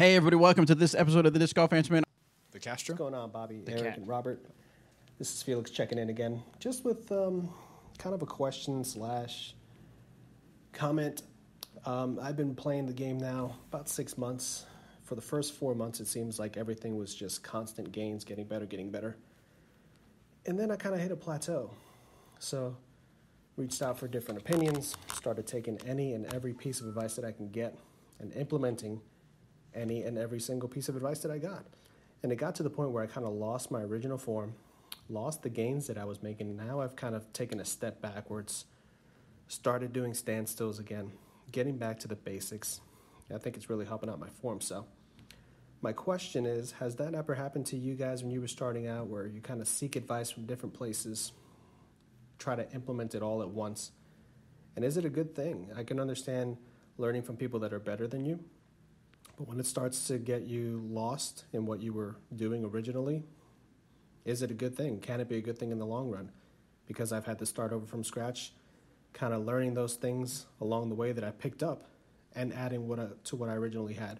Hey, everybody, welcome to this episode of the Disc Golf Answer Man. The Castro? What's going on, Bobby, Eric, and Robert? This is Felix checking in again, just with kind of a question / comment. I've been playing the game now about 6 months. For the first 4 months, it seems like everything was just constant gains, getting better. And then I kind of hit a plateau. So reached out for different opinions, started taking any and every piece of advice that I can get and implementing any and every single piece of advice that I got. And it got to the point where I kind of lost my original form, lost the gains that I was making. Now I've kind of taken a step backwards, started doing standstills again, getting back to the basics. I think it's really helping out my form. So my question is, has that ever happened to you guys when you were starting out, where you kind of seek advice from different places, try to implement it all at once? And is it a good thing? I can understand learning from people that are better than you, but when it starts to get you lost in what you were doing originally, is it a good thing? Can it be a good thing in the long run? Because I've had to start over from scratch, kind of learning those things along the way that I picked up and adding to what I originally had.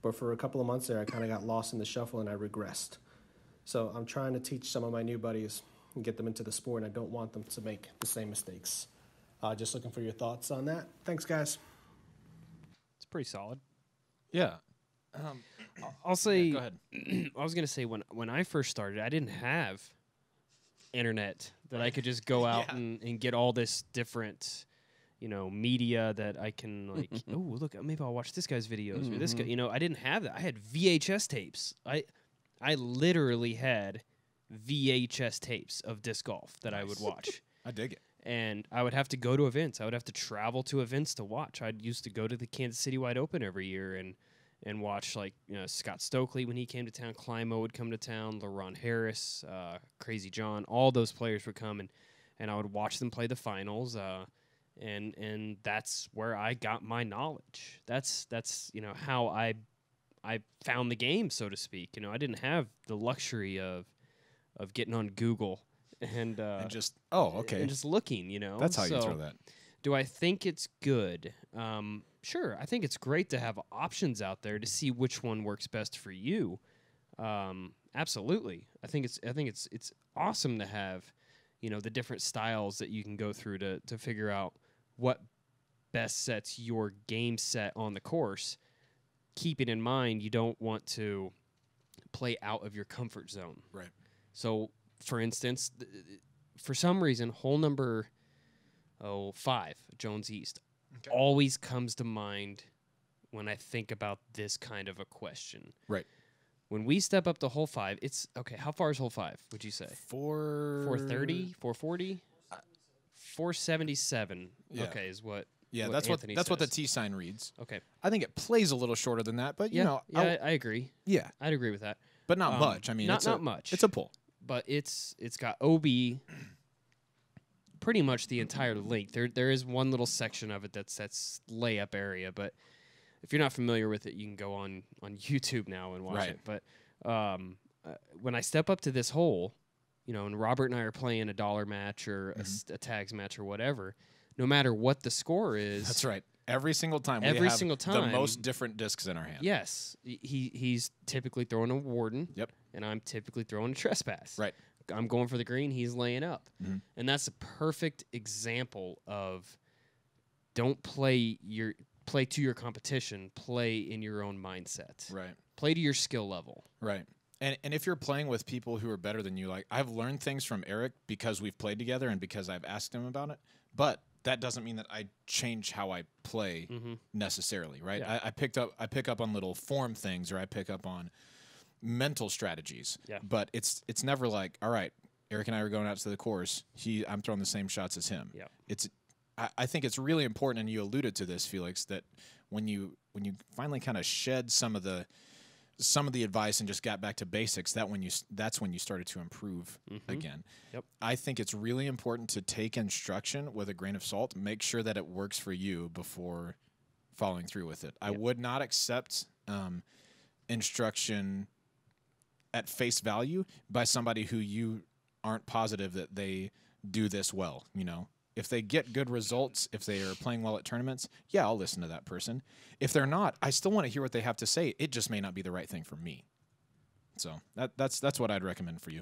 But for a couple of months there, I kind of got lost in the shuffle and I regressed. So I'm trying to teach some of my new buddies and get them into the sport, and I don't want them to make the same mistakes. Just looking for your thoughts on that. Thanks, guys. It's pretty solid. Yeah. I'll say. Yeah, go ahead. I was gonna say when I first started, I didn't have internet that I could just go out and get all this different, media that I can like. Oh, look, maybe I'll watch this guy's videos or this guy. I didn't have that. I had VHS tapes. I literally had VHS tapes of disc golf that I would watch. I dig it. And I would have to go to events. I would have to travel to events to watch. I used to go to the Kansas City Wide Open every year and watch, Scott Stokely when he came to town. Climo would come to town. LaRon Harris, Crazy John. All those players would come, and I would watch them play the finals. And that's where I got my knowledge. That's how I found the game, so to speak. I didn't have the luxury of getting on Google and just and just looking. That's how you throw that. Do I think it's good? Sure, I think it's great to have options out there to see which one works best for you. Absolutely, I think it's awesome to have the different styles that you can go through to figure out what best sets your game set on the course. Keeping in mind, you don't want to play out of your comfort zone. Right. So, for instance, for some reason, hole number 5, Jones East, always comes to mind when I think about this kind of a question. Right. When we step up to hole 5, it's okay. How far is hole 5? Would you say 430, 440, 477? Yeah. Okay, is what. Yeah, what that's Anthony what the says. T sign reads. Okay, I think it plays a little shorter than that, but I agree. Yeah, I'd agree with that, but not much. I mean, not much. It's a pull, but it's got OB pretty much the entire length. There is one little section of it that's layup area, but if you're not familiar with it, you can go on YouTube now and watch it. But when I step up to this hole, and Robert and I are playing a dollar match or a tags match or whatever, no matter what the score is. That's right. Every single time we have the most different discs in our hand. Yes. He's typically throwing a Warden. Yep. And I'm typically throwing a Trespass. Right. I'm going for the green. He's laying up. And that's a perfect example of don't play to your competition. Play in your own mindset. Right. Play to your skill level. Right. And if you're playing with people who are better than you, like I've learned things from Eric because we've played together and because I've asked him about it, but that doesn't mean that I change how I play necessarily, right? Yeah. I pick up on little form things, or I pick up on mental strategies. Yeah. But it's never like, all right, Eric and I are going out to the course. I'm throwing the same shots as him. Yeah. I think it's really important, and you alluded to this, Felix, that when you finally kind of shed some of the advice and just got back to basics, that's when you started to improve again. Yep. I think it's really important to take instruction with a grain of salt. Make sure that it works for you before following through with it. Yep. I would not accept instruction at face value by somebody who you aren't positive that they do this well. If they get good results, if they are playing well at tournaments, yeah, I'll listen to that person. If they're not, I still want to hear what they have to say. It just may not be the right thing for me. So that's what I'd recommend for you.